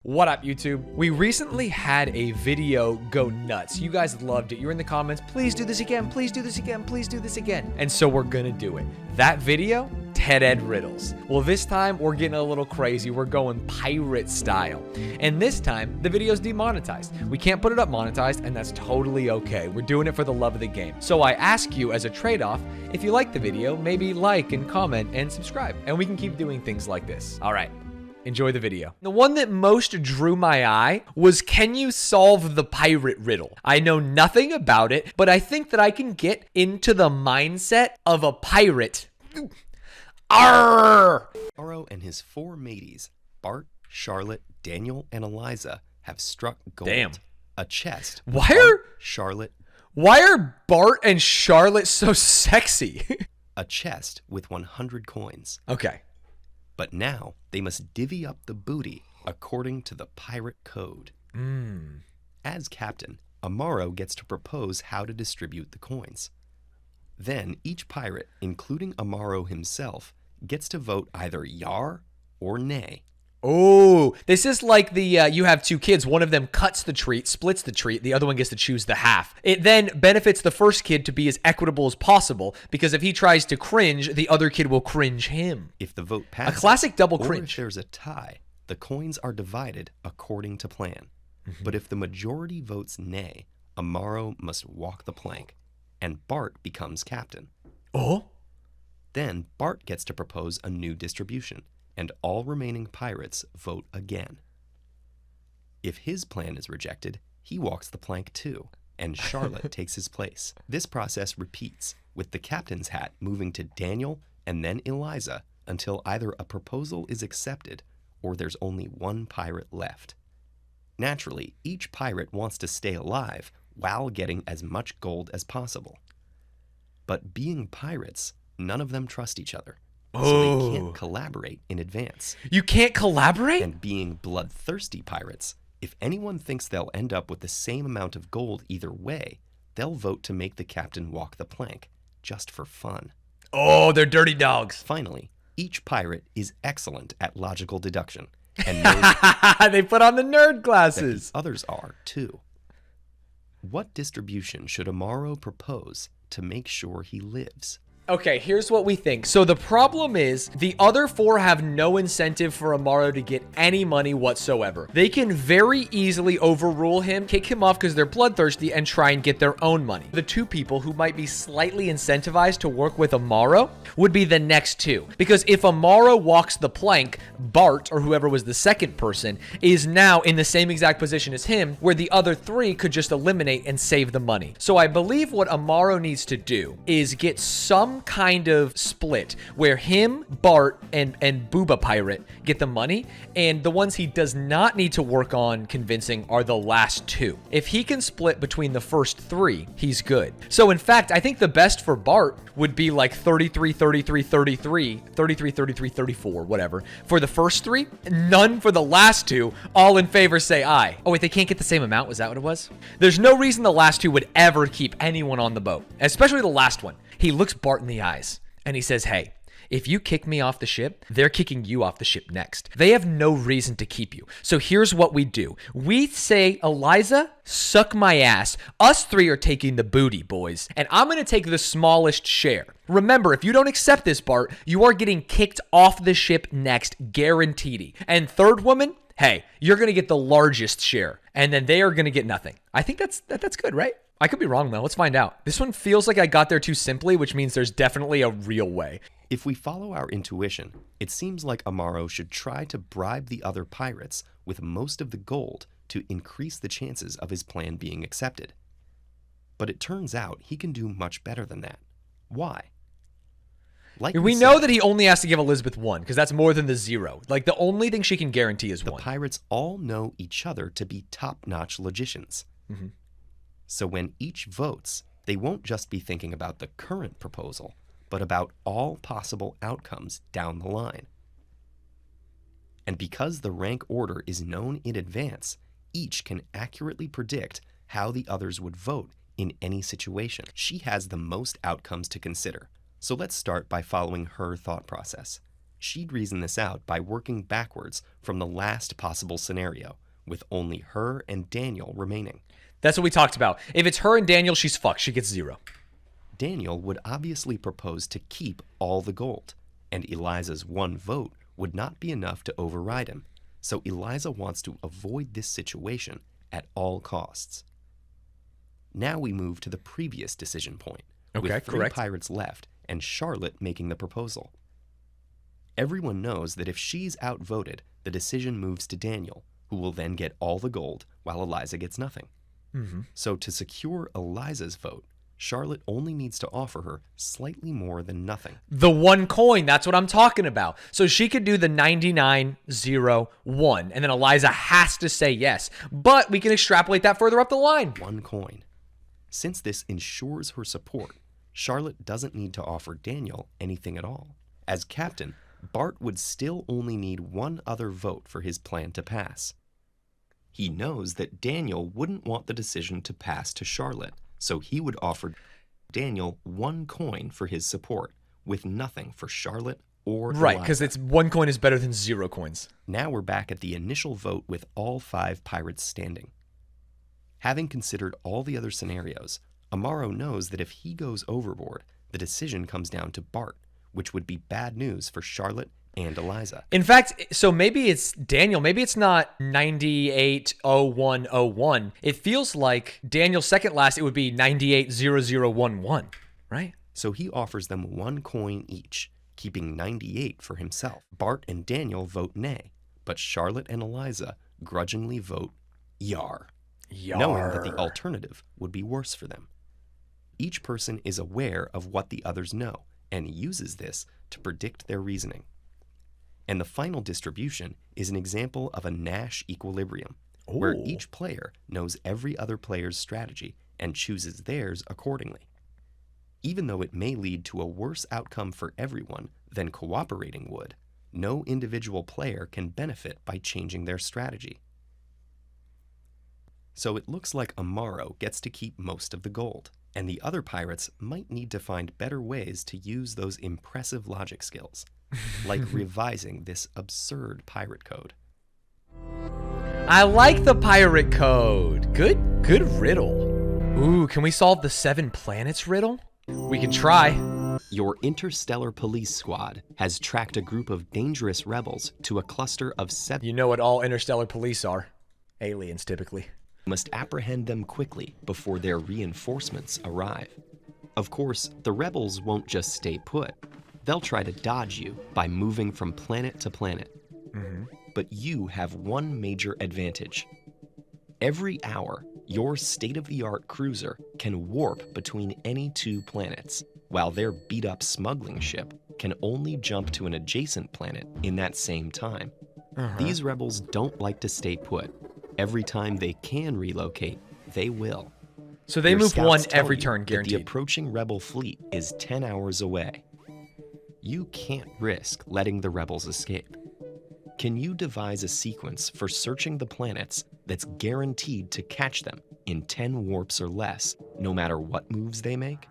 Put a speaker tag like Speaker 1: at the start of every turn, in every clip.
Speaker 1: What up, YouTube? We recently had a video go nuts. You guys loved it. You were in the comments, please do this again, please do this again, please do this again. And so we're gonna do it. That video, Ted Ed riddles. Well, this time we're getting a little crazy. We're going pirate style. And this time, the video's demonetized. We can't put it up monetized, and that's totally okay. We're doing it for the love of the game. So I ask you as a trade-off, if you like the video, maybe like and comment and subscribe, and we can keep doing things like this. All right. Enjoy the video. The one that most drew my eye was, can you solve the pirate riddle? I know nothing about it, but I think that I can get into the mindset of a pirate. Arr!
Speaker 2: Morrow and his four mateys, Bart, Charlotte, Daniel, and Eliza, have struck gold.
Speaker 1: Damn.
Speaker 2: A chest.
Speaker 1: Why are Bart and Charlotte so sexy?
Speaker 2: A chest with 100 coins.
Speaker 1: Okay.
Speaker 2: But now they must divvy up the booty according to the pirate code. As captain, Amaro gets to propose how to distribute the coins. Then each pirate, including Amaro himself, gets to vote either yar or nay.
Speaker 1: Oh, this is like the, you have two kids. One of them cuts the treat, splits the treat. The other one gets to choose the half. It then benefits the first kid to be as equitable as possible, because if he tries to cringe, the other kid will cringe him.
Speaker 2: If the vote passes,
Speaker 1: a classic double
Speaker 2: or
Speaker 1: cringe.
Speaker 2: If there's a tie, the coins are divided according to plan. But if the majority votes nay, Amaro must walk the plank, and Bart becomes captain.
Speaker 1: Oh?
Speaker 2: Then Bart gets to propose a new distribution, and all remaining pirates vote again. If his plan is rejected, he walks the plank too, and Charlotte takes his place. This process repeats, with the captain's hat moving to Daniel and then Eliza until either a proposal is accepted or there's only one pirate left. Naturally, each pirate wants to stay alive while getting as much gold as possible. But being pirates, none of them trust each other. So they can't collaborate in advance.
Speaker 1: You can't collaborate?
Speaker 2: And being bloodthirsty pirates, if anyone thinks they'll end up with the same amount of gold either way, they'll vote to make the captain walk the plank, just for fun.
Speaker 1: Oh, they're dirty dogs.
Speaker 2: Finally, each pirate is excellent at logical deduction, and knows
Speaker 1: they put on the nerd glasses.
Speaker 2: That the others are, too. What distribution should Amaro propose to make sure he lives?
Speaker 1: Okay, here's what we think. So the problem is the other four have no incentive for Amaro to get any money whatsoever. They can very easily overrule him, kick him off because they're bloodthirsty, and try and get their own money. The two people who might be slightly incentivized to work with Amaro would be the next two. Because if Amaro walks the plank, Bart, or whoever was the second person, is now in the same exact position as him, where the other three could just eliminate and save the money. So I believe what Amaro needs to do is get some kind of split where him, Bart, and Booba Pirate get the money, and the ones he does not need to work on convincing are the last two. If he can split between the first three, he's good. So in fact, I think the best for Bart would be like 33, 33, 33, 33, 33, 34, whatever. For the first three, none for the last two. All in favor say aye. Oh wait, they can't get the same amount? Was that what it was? There's no reason the last two would ever keep anyone on the boat, especially the last one. He looks Bart in the eyes and he says, hey, if you kick me off the ship, they're kicking you off the ship next. They have no reason to keep you. So here's what we do. We say, Eliza, suck my ass. Us three are taking the booty, boys. And I'm going to take the smallest share. Remember, if you don't accept this, Bart, you are getting kicked off the ship next, guaranteed. And third woman, hey, you're going to get the largest share. And then they are going to get nothing. I think that's good, right? I could be wrong, though. Let's find out. This one feels like I got there too simply, which means there's definitely a real way.
Speaker 2: If we follow our intuition, it seems like Amaro should try to bribe the other pirates with most of the gold to increase the chances of his plan being accepted. But it turns out he can do much better than that. Why? Like
Speaker 1: we know that he only has to give Elizabeth one, because that's more than the zero. Like, the only thing she can guarantee is one.
Speaker 2: The pirates all know each other to be top-notch logicians. So when each votes, they won't just be thinking about the current proposal, but about all possible outcomes down the line. And because the rank order is known in advance, each can accurately predict how the others would vote in any situation. She has the most outcomes to consider, so let's start by following her thought process. She'd reason this out by working backwards from the last possible scenario, with only her and Daniel remaining.
Speaker 1: That's what we talked about. If it's her and Daniel, she's fucked. She gets 0.
Speaker 2: Daniel would obviously propose to keep all the gold, and Eliza's one vote would not be enough to override him, so Eliza wants to avoid this situation at all costs. Now we move to the previous decision point, with 3 pirates left and Charlotte making the proposal. Everyone knows that if she's outvoted, the decision moves to Daniel, who will then get all the gold while Eliza gets nothing. So to secure Eliza's vote, Charlotte only needs to offer her slightly more than nothing.
Speaker 1: The 1 coin, that's what I'm talking about. So she could do the 99-0-1, and then Eliza has to say yes. But we can extrapolate that further up the line.
Speaker 2: 1 coin. Since this ensures her support, Charlotte doesn't need to offer Daniel anything at all. As captain, Bart would still only need 1 other vote for his plan to pass. He knows that Daniel wouldn't want the decision to pass to Charlotte, so he would offer Daniel 1 coin for his support, with nothing for Charlotte or Eliza.
Speaker 1: Right, because it's 1 coin is better than 0 coins.
Speaker 2: Now we're back at the initial vote with all 5 pirates standing. Having considered all the other scenarios, Amaro knows that if he goes overboard, the decision comes down to Bart, which would be bad news for Charlotte and Eliza.
Speaker 1: In fact, so maybe it's Daniel. Maybe it's not 98-01-01. It feels like Daniel's second last, it would be 98-00-11, right?
Speaker 2: So he offers them 1 coin each, keeping 98 for himself. Bart and Daniel vote nay, but Charlotte and Eliza grudgingly vote yar, knowing that the alternative would be worse for them. Each person is aware of what the others know and uses this to predict their reasoning. And the final distribution is an example of a Nash equilibrium, where each player knows every other player's strategy and chooses theirs accordingly. Even though it may lead to a worse outcome for everyone than cooperating would, no individual player can benefit by changing their strategy. So it looks like Amaro gets to keep most of the gold, and the other pirates might need to find better ways to use those impressive logic skills, like revising this absurd pirate code.
Speaker 1: I like the pirate code. Good riddle. Ooh, can we solve the 7 planets riddle? We can try.
Speaker 2: Your interstellar police squad has tracked a group of dangerous rebels to a cluster of 7.
Speaker 1: You know what all interstellar police are. Aliens, typically.
Speaker 2: You must apprehend them quickly before their reinforcements arrive. Of course, the rebels won't just stay put. They'll try to dodge you by moving from planet to planet. But you have one major advantage. Every hour, your state-of-the-art cruiser can warp between any 2 planets, while their beat-up smuggling ship can only jump to an adjacent planet in that same time. These rebels don't like to stay put. Every time they can relocate, they will.
Speaker 1: So they move 1 every turn, guaranteed.
Speaker 2: The approaching rebel fleet is 10 hours away. You can't risk letting the rebels escape. Can you devise a sequence for searching the planets that's guaranteed to catch them in 10 warps or less, no matter what moves they make?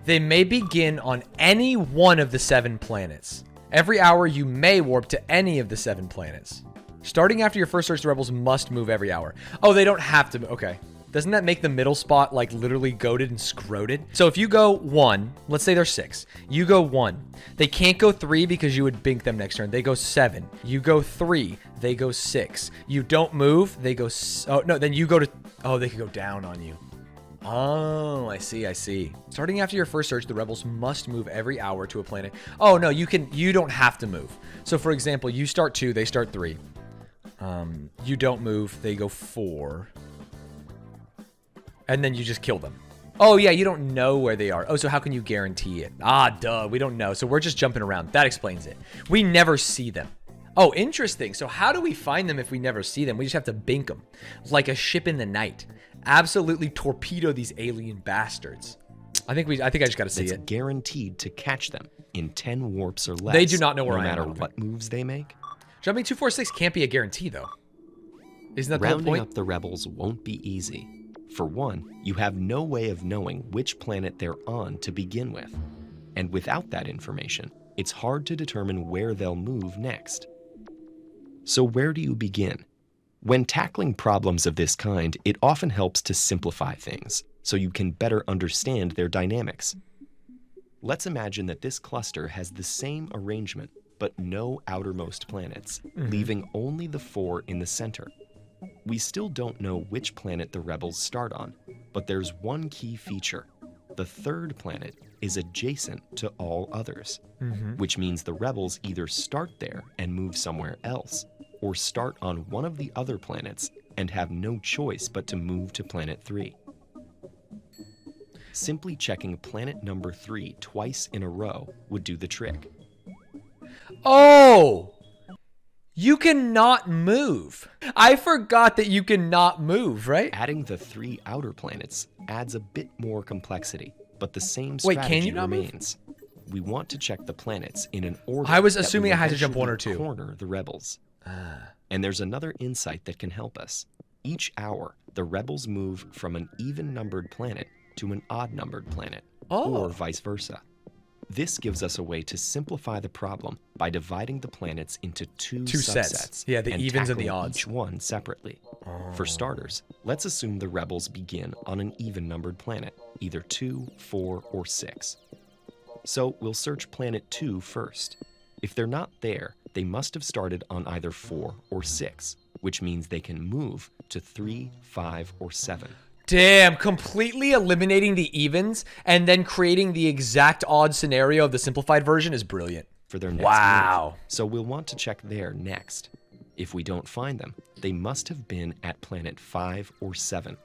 Speaker 1: They may begin on any one of the 7 planets. Every hour, you may warp to any of the 7 planets. Starting after your first search, the rebels must move every hour. Oh, they don't have to. Okay. Doesn't that make the middle spot like literally goated and scroted? So if you go 1, let's say there's 6. You go 1. They can't go 3 because you would bink them next turn. They go 7. You go 3. They go 6. You don't move. They go... Oh, no. Then you go to... Oh, they could go down on you. Oh, I see. Starting after your first search, the rebels must move every hour to a planet. Oh, no. You don't have to move. So for example, you start 2. They start 3. You don't move. They go 4. And then you just kill them. Oh, yeah, you don't know where they are. Oh, so how can you guarantee it? Ah, duh, we don't know. So we're just jumping around. That explains it. We never see them. Oh, interesting. So how do we find them if we never see them? We just have to bink them. Like a ship in the night. Absolutely torpedo these alien bastards. I think I just got to see it.
Speaker 2: It's guaranteed to catch them in 10 warps or less.
Speaker 1: They do not know where I am.
Speaker 2: No matter what moves they make.
Speaker 1: Jumping 246 can't be a guarantee, though. Isn't that the whole point?
Speaker 2: Rounding up the rebels won't be easy. For one, you have no way of knowing which planet they're on to begin with. And without that information, it's hard to determine where they'll move next. So where do you begin? When tackling problems of this kind, it often helps to simplify things so you can better understand their dynamics. Let's imagine that this cluster has the same arrangement, but no outermost planets, leaving only the 4 in the center. We still don't know which planet the rebels start on, but there's one key feature. The 3rd planet is adjacent to all others, which means the rebels either start there and move somewhere else, or start on one of the other planets and have no choice but to move to planet 3. Simply checking planet number 3 twice in a row would do the trick.
Speaker 1: Oh! You cannot move. I forgot that you cannot move, right?
Speaker 2: Adding the 3 outer planets adds a bit more complexity, but the same
Speaker 1: Wait,
Speaker 2: strategy
Speaker 1: can you not move?
Speaker 2: remains. We want to check the planets in an order.
Speaker 1: I was
Speaker 2: that
Speaker 1: assuming
Speaker 2: will
Speaker 1: I had to jump 1 or 2.
Speaker 2: Corner the rebels. And there's another insight that can help us. Each hour, the rebels move from an even-numbered planet to an odd-numbered planet, or vice versa. This gives us a way to simplify the problem by dividing the planets into two subsets.
Speaker 1: Sets. Yeah, the evens and the odds.
Speaker 2: Each one separately. For starters, let's assume the rebels begin on an even-numbered planet, either 2, 4, or 6. So we'll search planet 2 first. If they're not there, they must have started on either 4 or 6, which means they can move to 3, 5, or 7.
Speaker 1: Damn, completely eliminating the evens and then creating the exact odd scenario of the simplified version is brilliant.
Speaker 2: For their next
Speaker 1: Wow.
Speaker 2: move. So we'll want to check there next. If we don't find them, they must have been at planet 5 or 7,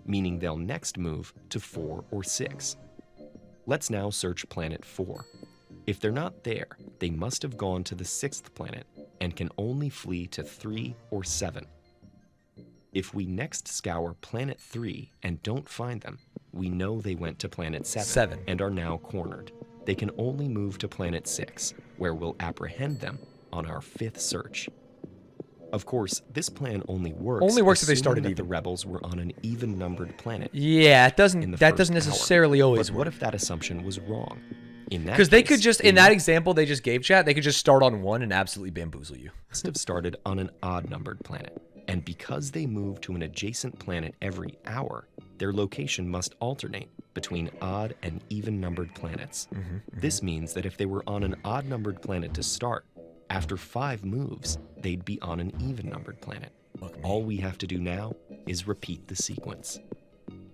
Speaker 2: meaning they'll next move to 4 or 6. Let's now search planet 4. If they're not there, they must have gone to the 6th planet and can only flee to 3 or 7. If we next scour planet 3 and don't find them, we know they went to planet 7 and are now cornered. They can only move to planet 6, where we'll apprehend them on our 5th search. Of course, this plan only works
Speaker 1: if they started
Speaker 2: that
Speaker 1: even.
Speaker 2: the rebels were on an even-numbered planet.
Speaker 1: Yeah,
Speaker 2: That
Speaker 1: doesn't necessarily always
Speaker 2: But what
Speaker 1: work.
Speaker 2: if that assumption was wrong?
Speaker 1: Because they could just, in that example they just gave, chat, they could just start on 1 and absolutely bamboozle you.
Speaker 2: must have started on an odd-numbered planet. And because they move to an adjacent planet every hour, their location must alternate between odd and even-numbered planets. This means that if they were on an odd-numbered planet to start, after 5 moves, they'd be on an even-numbered planet. All we have to do now is repeat the sequence.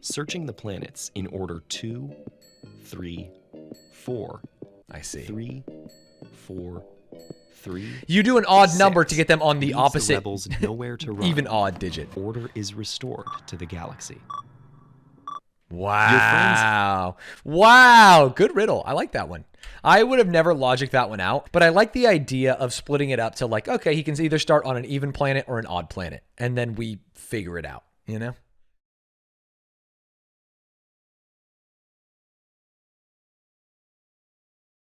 Speaker 2: Searching the planets in order 2, 3, 4,
Speaker 1: I see.
Speaker 2: 3, 4, 3.
Speaker 1: You do an odd
Speaker 2: 6
Speaker 1: number to get them on the
Speaker 2: leaves
Speaker 1: opposite,
Speaker 2: rebels nowhere to run.
Speaker 1: even odd digit.
Speaker 2: Order is restored to the galaxy.
Speaker 1: Wow. Wow. Good riddle. I like that one. I would have never logicked that one out, but I like the idea of splitting it up to like, okay, he can either start on an even planet or an odd planet, and then we figure it out, you know?